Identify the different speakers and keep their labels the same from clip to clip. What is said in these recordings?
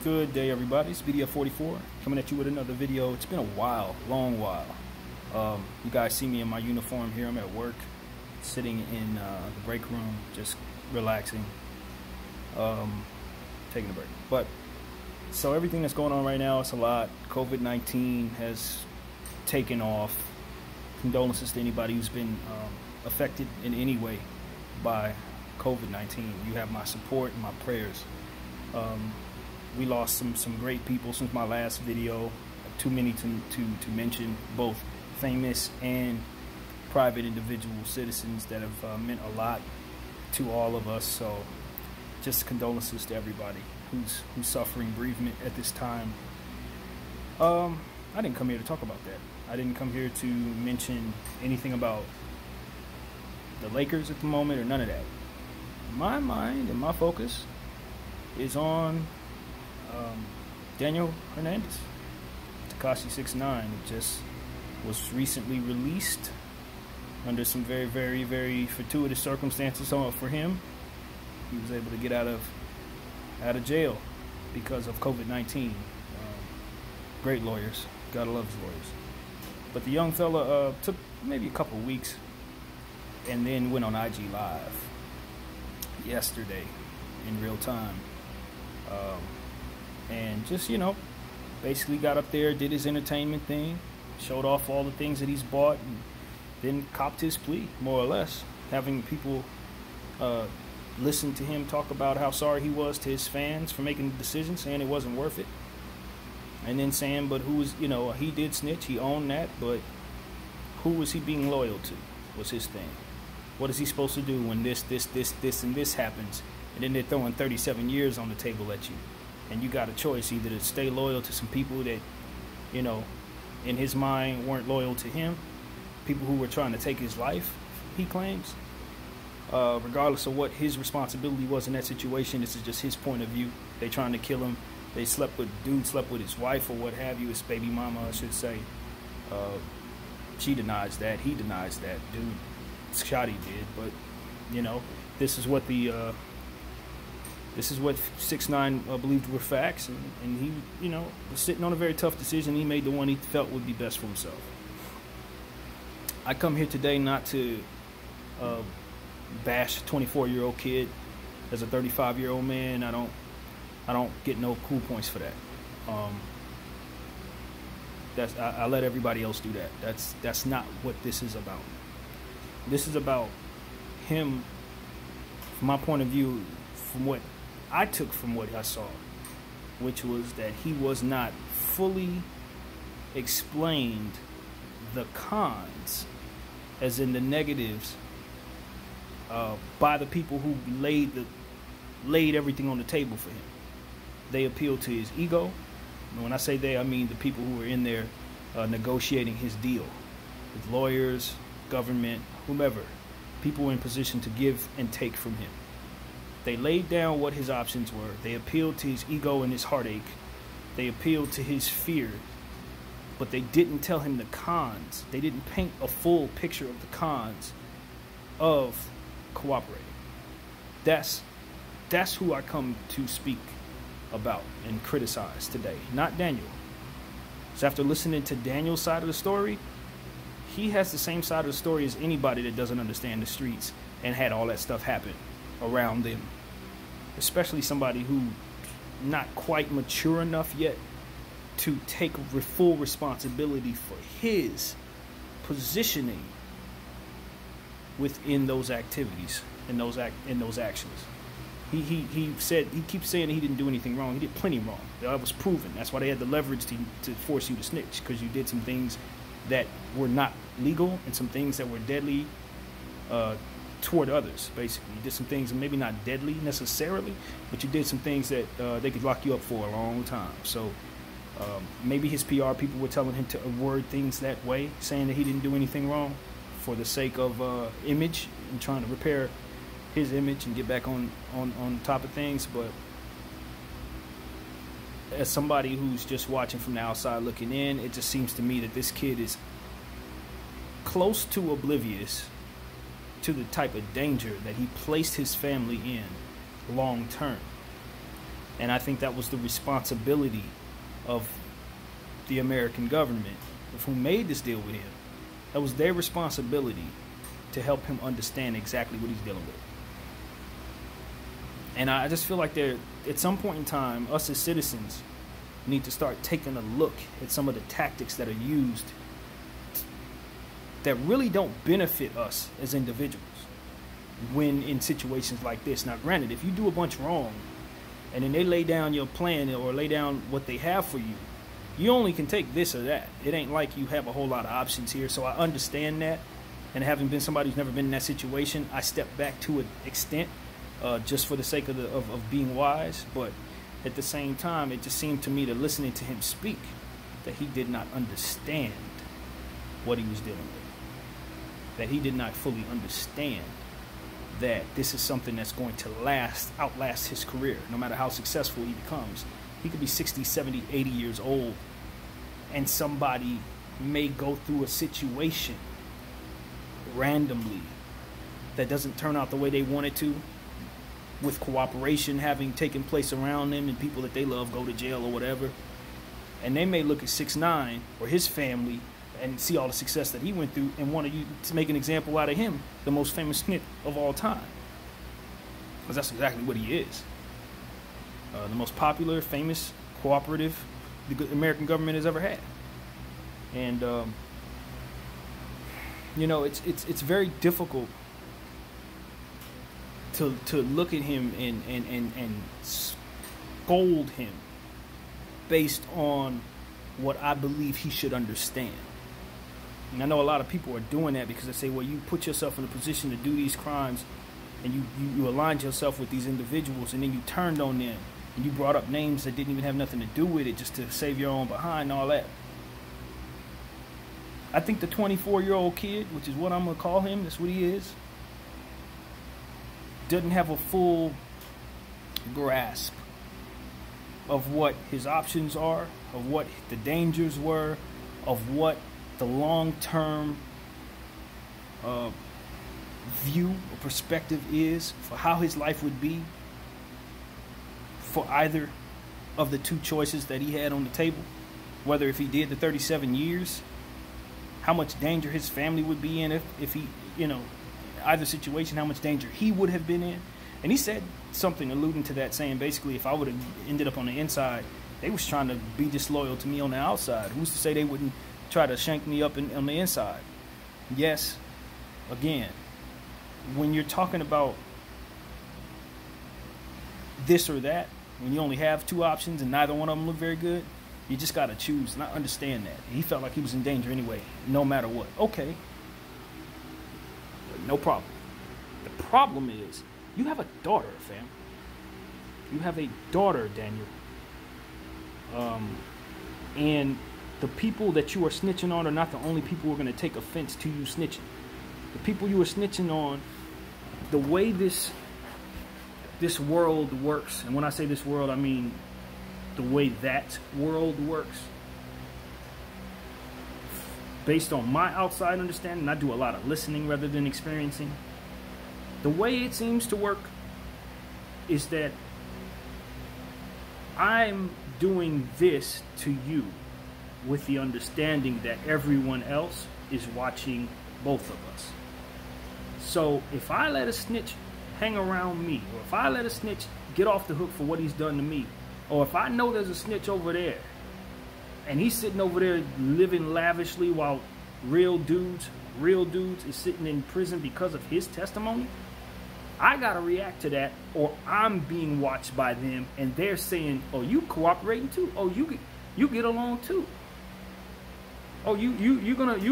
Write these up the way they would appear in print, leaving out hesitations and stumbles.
Speaker 1: Good day, everybody. It's video 44 coming at you with another video. It's been a while, long while. You guys see me in my uniform here. I'm at work, sitting in the break room, just relaxing, taking a break. But so everything that's going on right now, it's a lot. COVID-19 has taken off. Condolences to anybody who's been affected in any way by COVID-19. You have my support and my prayers. We lost some great people since my last video. Too many to mention, both famous and private individual citizens that have meant a lot to all of us. So just condolences to everybody who's suffering bereavement at this time. I didn't come here to talk about that. I didn't come here to mention anything about the Lakers at the moment or none of that. My mind and my focus is on Daniel Hernandez, Tekashi 6ix9ine. It just was recently released under some very fortuitous circumstances for him. He was able to get out of jail because of COVID-19. Great lawyers, gotta love his lawyers. But the young fella took maybe a couple of weeks and then went on IG Live yesterday in real time. And just, basically got up there, did his entertainment thing, showed off all the things that he's bought, and then copped his plea, more or less, having people listen to him talk about how sorry he was to his fans for making the decision, saying it wasn't worth it. And then saying, but who was, he did snitch, he owned that, but who was he being loyal to was his thing. What is he supposed to do when this, and this happens? And then they're throwing 37 years on the table at you. And you got a choice, either to stay loyal to some people that, in his mind weren't loyal to him, people who were trying to take his life, he claims. Regardless of what his responsibility was in that situation, this is just his point of view. They trying to kill him. They slept with his wife or what have you, his baby mama, I should say. She denies that. He denies that. Dude, Scotty did. But, this is what 6ix9ine believed were facts, and he, was sitting on a very tough decision. He made the one he felt would be best for himself. I come here today not to bash a 24-year-old kid. As a 35-year-old man, I don't get no cool points for that. I let everybody else do that. That's not what this is about. This is about him, from my point of view, from what I took from what I saw, which was that he was not fully explained the cons, as in the negatives, by the people who laid everything on the table for him. They appealed to his ego. And when I say they, I mean the people who were in there negotiating his deal, with lawyers, government, whomever, people in position to give and take from him. They laid down what his options were. They appealed to his ego and his heartache. They appealed to his fear. But they didn't tell him the cons. They didn't paint a full picture of the cons of cooperating. That's who I come to speak about and criticize today, not Daniel. So after listening to Daniel's side of the story, he has the same side of the story as anybody that doesn't understand the streets and had all that stuff happen around them, especially somebody who not quite mature enough yet to take full responsibility for his positioning within those activities and those actions. He keeps saying he didn't do anything wrong. He did plenty wrong. That was proven. That's why they had the leverage to force you to snitch, because you did some things that were not legal and some things that were deadly toward others. Basically, you did some things, maybe not deadly necessarily, but you did some things that they could lock you up for a long time. So maybe his PR people were telling him to word things that way, saying that he didn't do anything wrong for the sake of image and trying to repair his image and get back on top of things. But as somebody who's just watching from the outside looking in, it just seems to me that this kid is close to oblivious to the type of danger that he placed his family in long term. And I think that was the responsibility of the American government, of who made this deal with him. That was their responsibility to help him understand exactly what he's dealing with. And I just feel like at some point in time, us as citizens need to start taking a look at some of the tactics that are used that really don't benefit us as individuals when in situations like this. Now, granted, if you do a bunch wrong and then they lay down your plan or lay down what they have for you, you only can take this or that. It ain't like you have a whole lot of options here. So I understand that. And having been somebody who's never been in that situation, I step back to an extent just for the sake of being wise. But at the same time, it just seemed to me that listening to him speak, that he did not understand what he was dealing with. That he did not fully understand that this is something that's going to outlast his career. No matter how successful he becomes, he could be 60, 70, 80 years old, and somebody may go through a situation randomly that doesn't turn out the way they want it to, with cooperation having taken place around them and people that they love go to jail or whatever. And they may look at 6ix9ine or his family and see all the success that he went through and want to make an example out of him, the most famous snitch of all time. Because that's exactly what he is. The most popular, famous, cooperative the American government has ever had. And, you know, it's very difficult to look at him and scold him based on what I believe he should understand. And I know a lot of people are doing that because they say, well, you put yourself in a position to do these crimes and you aligned yourself with these individuals, and then you turned on them and you brought up names that didn't even have nothing to do with it just to save your own behind and all that. I think the 24-year-old kid, which is what I'm going to call him, that's what he is, doesn't have a full grasp of what his options are, of what the dangers were, of what the long-term view or perspective is for how his life would be for either of the two choices that he had on the table. Whether if he did the 37 years, how much danger his family would be in if he, you know, either situation, how much danger he would have been in. And he said something alluding to that, saying basically if I would have ended up on the inside, they was trying to be disloyal to me on the outside. Who's to say they wouldn't try to shank me up on the inside? Yes, again, when you're talking about this or that, when you only have two options and neither one of them look very good, you just got to choose. And I understand that. He felt like he was in danger anyway, no matter what. Okay. No problem. The problem is, you have a daughter, fam. You have a daughter, Daniel. And the people that you are snitching on are not the only people who are going to take offense to you snitching. The people you are snitching on, the way this world works, and when I say this world, I mean the way that world works, based on my outside understanding, I do a lot of listening rather than experiencing. The way it seems to work is that I'm doing this to you with the understanding that everyone else is watching both of us. So if I let a snitch hang around me, or if I let a snitch get off the hook for what he's done to me, or if I know there's a snitch over there and he's sitting over there living lavishly while real dudes is sitting in prison because of his testimony, I gotta react to that, or I'm being watched by them and they're saying, oh, you cooperating too? Oh, you get along too? Oh, you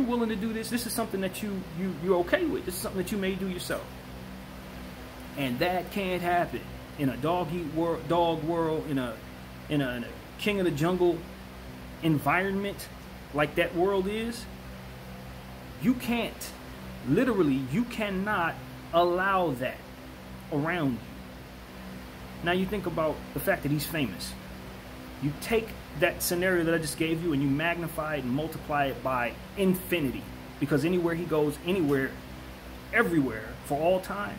Speaker 1: willing to do this? This is something that you're okay with. This is something that you may do yourself. And that can't happen in a dog world, in a king of the jungle environment like that world is. You can't, literally, you cannot allow that around you. Now you think about the fact that he's famous. You take that scenario that I just gave you and you magnify it and multiply it by infinity, because anywhere he goes, anywhere, everywhere, for all time,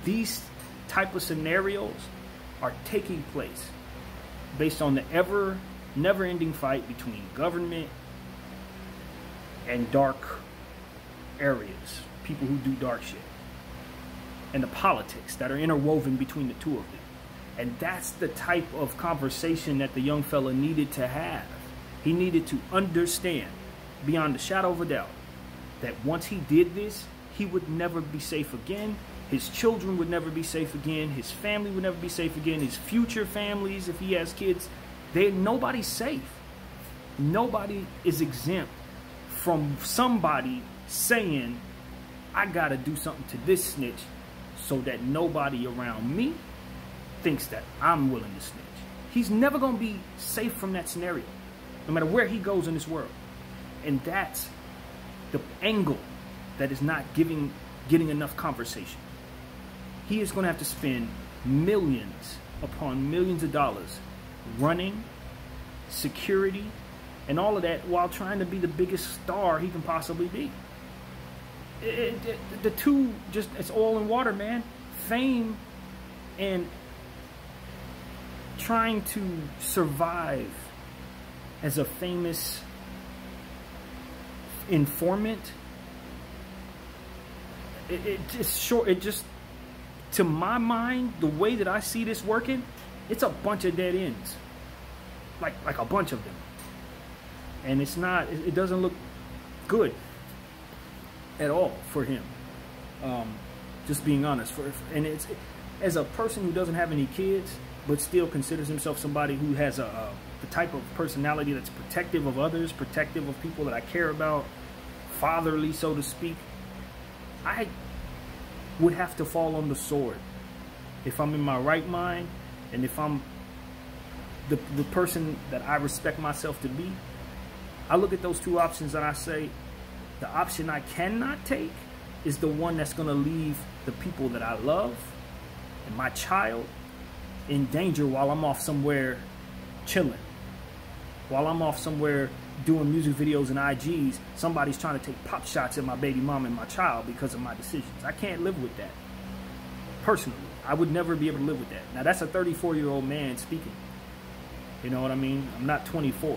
Speaker 1: these type of scenarios are taking place based on the never-ending fight between government and dark areas, people who do dark shit, and the politics that are interwoven between the two of them. And that's the type of conversation that the young fella needed to have. He needed to understand, beyond a shadow of a doubt, that once he did this, he would never be safe again. His children would never be safe again. His family would never be safe again. His future families, if he has kids, nobody's safe. Nobody is exempt from somebody saying, I gotta do something to this snitch so that nobody around me thinks that I'm willing to snitch. He's never gonna be safe from that scenario, no matter where he goes in this world. And that's the angle that is not getting enough conversation. He is gonna have to spend millions upon millions of dollars running, security, and all of that while trying to be the biggest star he can possibly be. The two, just, it's oil and water, man. Fame and trying to survive as a famous informant, to my mind, the way that I see this working, it's a bunch of dead ends, like a bunch of them, and it doesn't look good at all for him. Just being honest, and it's, as a person who doesn't have any kids but still considers himself somebody who has the type of personality that's protective of others, protective of people that I care about, fatherly, so to speak, I would have to fall on the sword if I'm in my right mind, and if I'm the person that I respect myself to be. I look at those two options and I say, the option I cannot take is the one that's going to leave the people that I love and my child in danger while I'm off somewhere chilling. While I'm off somewhere doing music videos and IGs, somebody's trying to take pop shots at my baby mom and my child because of my decisions. I can't live with that. Personally, I would never be able to live with that. Now, that's a 34-year-old man speaking. You know what I mean? I'm not 24.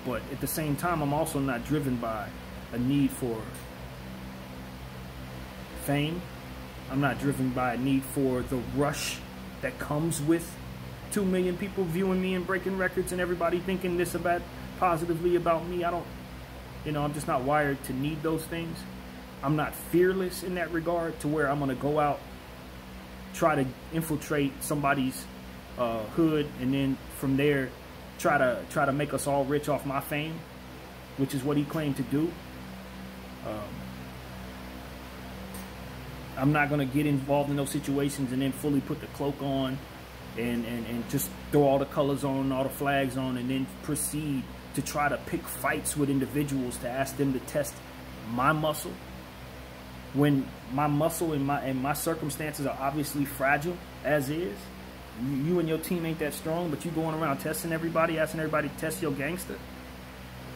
Speaker 1: But at the same time, I'm also not driven by a need for fame. I'm not driven by a need for the rush that comes with 2 million people viewing me and breaking records and everybody thinking this positively about me. I'm just not wired to need those things. I'm not fearless in that regard to where I'm going to go out, try to infiltrate somebody's hood, and then from there try to make us all rich off my fame, which is what he claimed to do. I'm not going to get involved in those situations and then fully put the cloak on and just throw all the colors on, all the flags on, and then proceed to try to pick fights with individuals to ask them to test my muscle, when my muscle and my circumstances are obviously fragile as is. You and your team ain't that strong, but you going around testing everybody, asking everybody to test your gangster.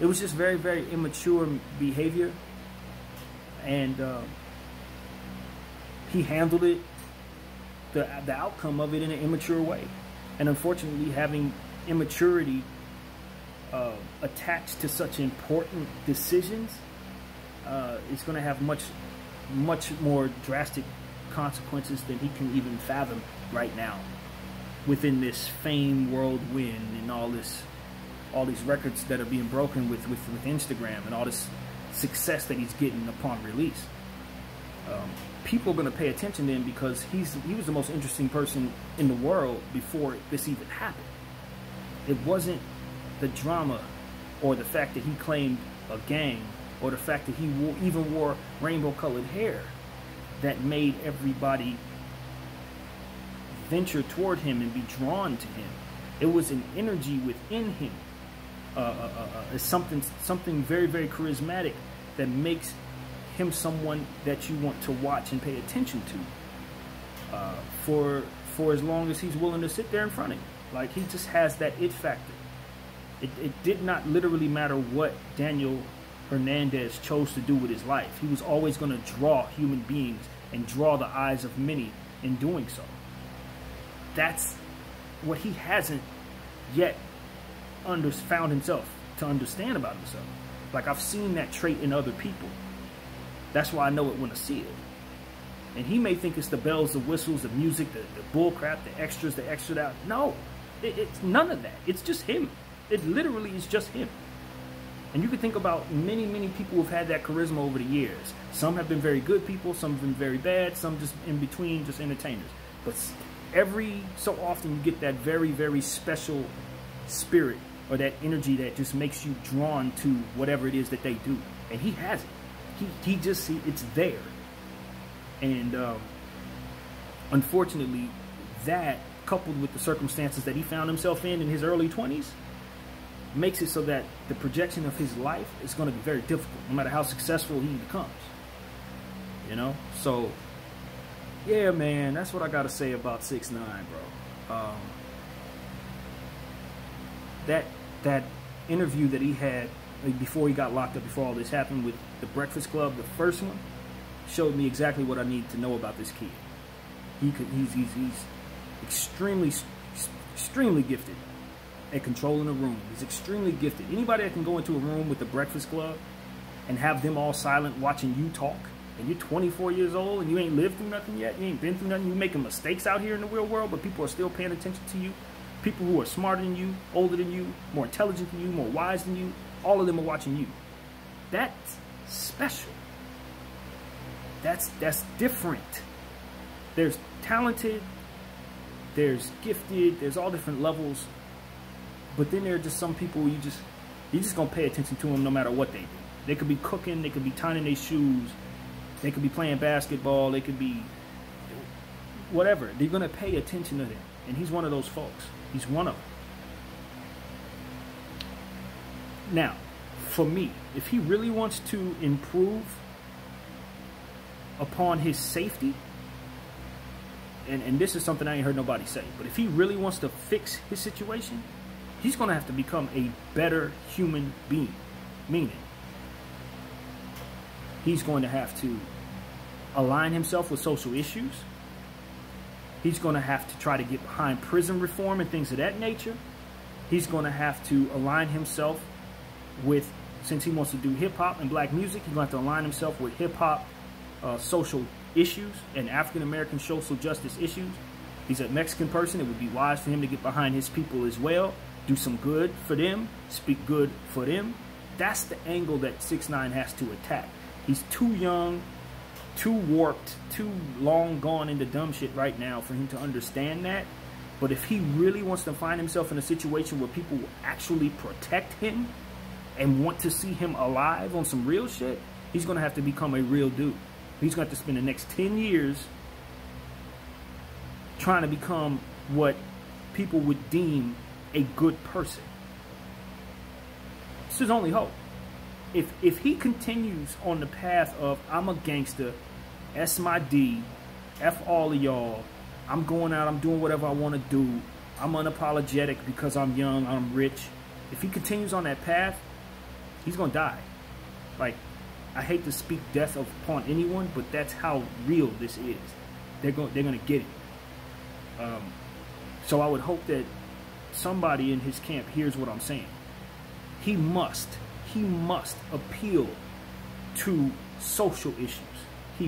Speaker 1: It was just very, very immature behavior, and he handled it, the outcome of it, in an immature way. And unfortunately, having immaturity attached to such important decisions is going to have much more drastic consequences than he can even fathom right now, within this fame whirlwind and all these records that are being broken with Instagram and all this success that he's getting upon release. People are going to pay attention to him because he was the most interesting person in the world before this even happened. It wasn't the drama or the fact that he claimed a gang or the fact that he even wore rainbow-colored hair that made everybody venture toward him and be drawn to him. It was an energy within him, something very, very charismatic that makes him someone that you want to watch and pay attention to for as long as he's willing to sit there in front of you. Like, he just has that it factor. It did not literally matter what Daniel Hernandez chose to do with his life. He was always going to draw human beings and draw the eyes of many in doing so. That's what he hasn't yet found himself to understand about himself. Like, I've seen that trait in other people. That's why I know it when I see it. And he may think it's the bells, the whistles, the music, the bull crap, the extras, the extra out. No, it's none of that. It's just him. It literally is just him. And you can think about many, many people who've had that charisma over the years. Some have been very good people, some have been very bad, some just in between, just entertainers. But every so often you get that very, very special spirit or that energy that just makes you drawn to whatever it is that they do. And he has it. It's there. And unfortunately, that coupled with the circumstances that he found himself in his early 20s makes it so that the projection of his life is going to be very difficult, no matter how successful he becomes. You know? So, yeah, man, that's what I got to say about 6ix9ine, bro. That interview that he had before he got locked up, before all this happened with the Breakfast Club, the first one, showed me exactly what I need to know about this kid. He's extremely gifted at controlling a room. He's extremely gifted. Anybody that can go into a room with the Breakfast Club and have them all silent watching you talk, and you're 24 years old and you ain't lived through nothing yet, you ain't been through nothing, you're making mistakes out here in the real world, but people are still paying attention to you. People who are smarter than you, older than you, more intelligent than you, more wise than you, all of them are watching you. That's special. That's different. There's talented, there's gifted, there's all different levels. But then there are just some people you just gonna pay attention to them no matter what they do. They could be cooking, they could be tying their shoes, they could be playing basketball, they could be whatever. They're gonna pay attention to them. And he's one of those folks. He's one of them. Now, for me, if he really wants to improve upon his safety, and this is something I ain't heard nobody say, but if he really wants to fix his situation, he's going to have to become a better human being. Meaning, he's going to have to align himself with social issues. He's going to have to try to get behind prison reform and things of that nature. He's going to have to align himself with, since he wants to do hip-hop and black music, he's going to have to align himself with hip-hop social issues and African-American social justice issues. He's a Mexican person. It would be wise for him to get behind his people as well, do some good for them, speak good for them. That's the angle that 6ix9ine has to attack. He's too young, too warped, too long gone into dumb shit right now for him to understand that. But if he really wants to find himself in a situation where people will actually protect him and want to see him alive on some real shit, he's going to have to become a real dude. He's going to have to spend the next 10 years trying to become what people would deem a good person. It's his only hope. If he continues on the path of, I'm a gangster, S my D, F all of y'all, I'm going out, I'm doing whatever I want to do, I'm unapologetic because I'm young, I'm rich. If he continues on that path, he's going to die. Like, I hate to speak death upon anyone, but that's how real this is. They're going to get it. So I would hope that somebody in his camp hears what I'm saying. He must appeal to social issues. He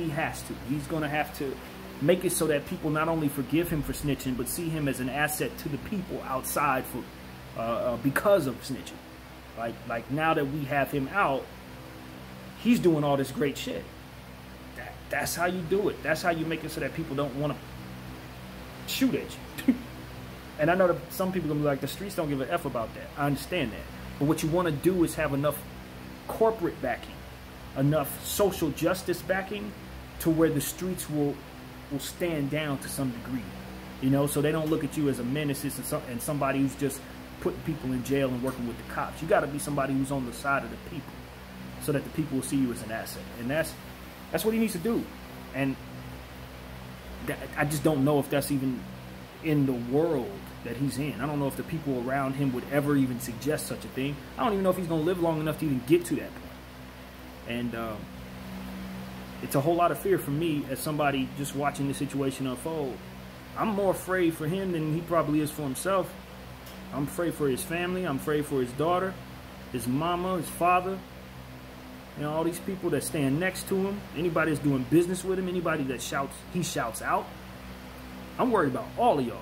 Speaker 1: has to. He's going to have to make it so that people not only forgive him for snitching, but see him as an asset to the people outside for because of snitching. Like now that we have him out, he's doing all this great shit. That's how you do it. That's how you make it so that people don't want to shoot at you. And I know that some people are going to be like, the streets don't give a F about that. I understand that. But what you want to do is have enough corporate backing, enough social justice backing to where the streets will stand down to some degree. You know, so they don't look at you as a menace and somebody who's just putting people in jail and working with the cops. You got to be somebody who's on the side of the people so that the people will see you as an asset. And that's what he needs to do. And I just don't know if that's even in the world that he's in. I don't know if the people around him would ever even suggest such a thing. I don't even know if he's going to live long enough to even get to that point. And it's a whole lot of fear for me as somebody just watching the situation unfold I'm more afraid for him than he probably is for himself. I'm afraid for his family. I'm afraid for his daughter, his mama, his father. You know, all these people that stand next to him, anybody that's doing business with him, anybody that he shouts out. I'm worried about all of y'all,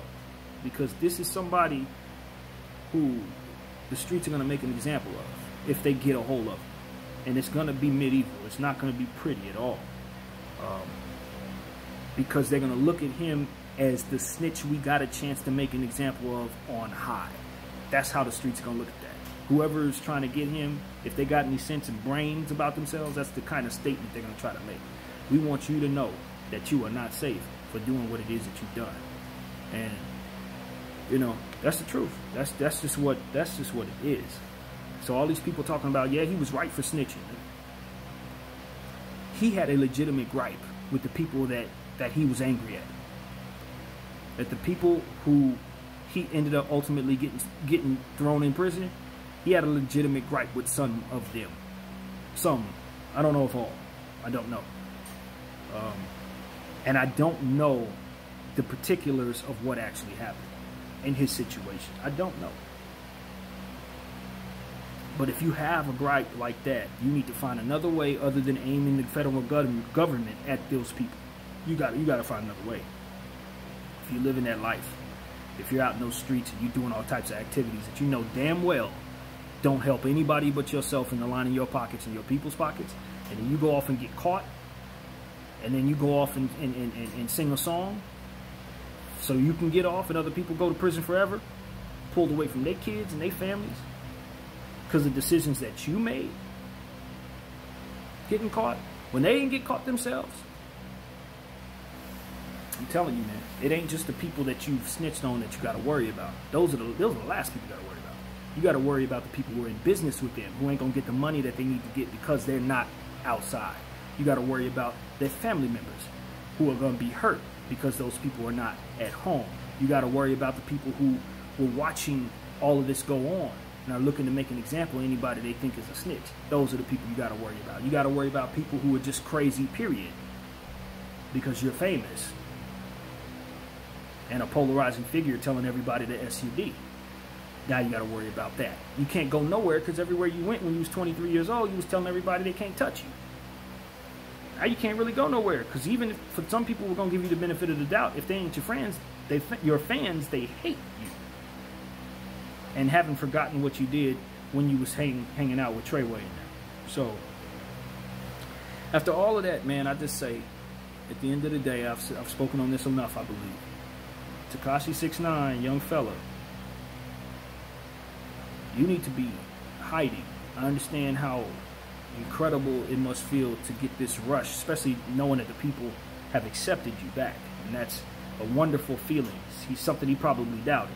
Speaker 1: because this is somebody who the streets are going to make an example of if they get a hold of him. And it's going to be medieval. It's not going to be pretty at all. Because they're going to look at him as the snitch we got a chance to make an example of on high. That's how the streets are going to look at that. Whoever is trying to get him, if they got any sense and brains about themselves, that's the kind of statement they're going to try to make. We want you to know that you are not safe for doing what it is that you've done. And, you know, that's the truth. That's just what it is. So all these people talking about, yeah, he was right for snitching. He had a legitimate gripe with the people that he was angry at. That the people who he ended up ultimately getting thrown in prison, he had a legitimate gripe with some of them. Some. I don't know if all. I don't know. And I don't know the particulars of what actually happened in his situation. I don't know. But if you have a gripe like that, you need to find another way other than aiming the federal government at those people. You got to find another way. If you live in that life, if you're out in those streets and you're doing all types of activities that you know damn well don't help anybody but yourself in the line in your pockets and your people's pockets, and then you go off and get caught, and then you go off and sing a song so you can get off and other people go to prison forever, pulled away from their kids and their families because of decisions that you made, getting caught when they didn't get caught themselves. I'm telling you, man, it ain't just the people that you've snitched on that you got to worry about. Those are the last people you got to worry about. You got to worry about the people who are in business with them, who ain't going to get the money that they need to get because they're not outside. You got to worry about their family members who are going to be hurt because those people are not at home. You got to worry about the people who were watching all of this go on and are looking to make an example of anybody they think is a snitch. Those are the people you got to worry about. You got to worry about people who are just crazy, period, because you're famous and a polarizing figure telling everybody the SUD. Now you got to worry about that. You can't go nowhere because everywhere you went when you was 23 years old, you was telling everybody they can't touch you. Now you can't really go nowhere because even if, for some people, we're going to give you the benefit of the doubt. If they ain't your friends, your fans, they hate you. And haven't forgotten what you did when you was hanging out with Treyway in there. So, after all of that, man, I just say, at the end of the day, I've spoken on this enough, I believe. Tekashi 6ix9ine, young fella, you need to be hiding. I understand how incredible it must feel to get this rush, especially knowing that the people have accepted you back. And that's a wonderful feeling. He's something he probably doubted.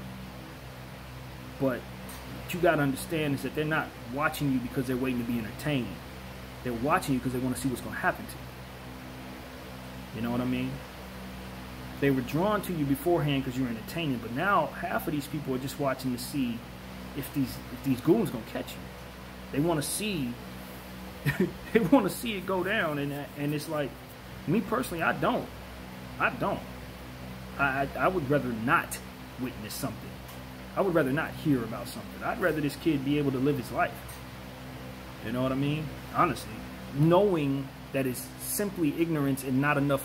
Speaker 1: But what you got to understand is that they're not watching you because they're waiting to be entertained. They're watching you because they want to see what's going to happen to you. You know what I mean? They were drawn to you beforehand because you were entertaining, but now half of these people are just watching to see if these goons gonna catch you. They want to see, they want to see it go down, and it's like, me personally, I don't. I would rather not witness something. I would rather not hear about something. I'd rather this kid be able to live his life. You know what I mean? Honestly, knowing that it's simply ignorance and not enough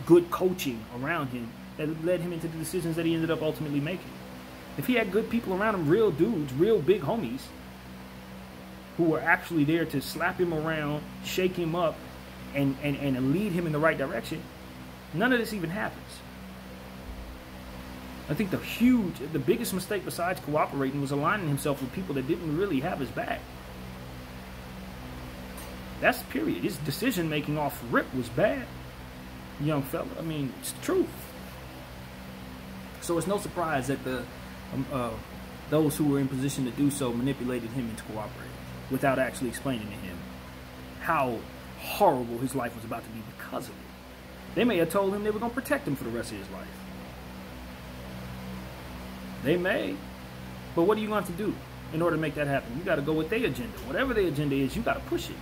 Speaker 1: good coaching around him that led him into the decisions that he ended up ultimately making. If he had good people around him, real dudes, real big homies, who were actually there to slap him around, shake him up, and lead him in the right direction, none of this even happens. I think the biggest mistake besides cooperating was aligning himself with people that didn't really have his back. That's period. His decision making off rip was bad. Young fella, I mean, it's the truth. So it's no surprise that those who were in position to do so manipulated him into cooperating without actually explaining to him how horrible his life was about to be because of it. They may have told him they were going to protect him for the rest of his life. They may, but what are you going to do in order to make that happen? You got to go with their agenda. Whatever their agenda is, you got to push it.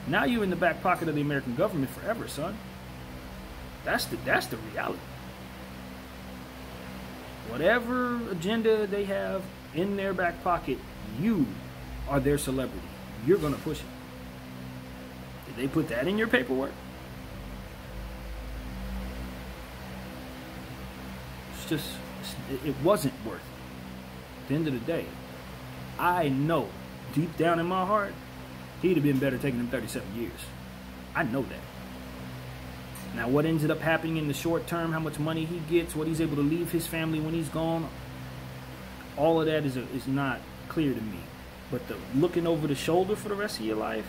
Speaker 1: Now you're in the back pocket of the American government forever, son. That's the reality. whatever agenda they have in their back pocket, you are their celebrity. You're going to push it. Did they put that in your paperwork? It wasn't worth it. At the end of the day, I know deep down in my heart, he'd have been better taking them 37 years. I know that. Now, what ended up happening in the short term, how much money he gets, what he's able to leave his family when he's gone, all of that is not clear to me. But the looking over the shoulder for the rest of your life,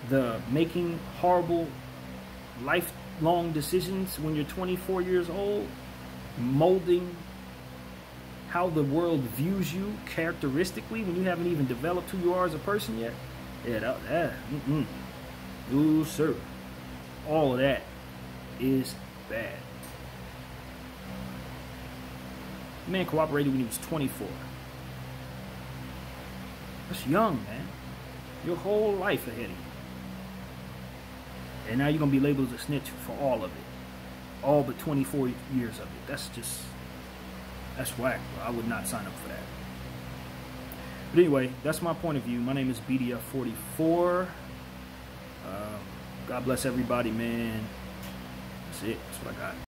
Speaker 1: the making horrible lifelong decisions when you're 24 years old, molding how the world views you characteristically when you haven't even developed who you are as a person yet. Yeah, no, sir. All of that is bad. The man cooperated when he was 24. That's young, man. Your whole life ahead of you. And now you're going to be labeled as a snitch for all of it. All but 24 years of it. That's whack, bro. I would not sign up for that. But anyway, that's my point of view. My name is BDF44. God bless everybody, man. That's it. That's what I got.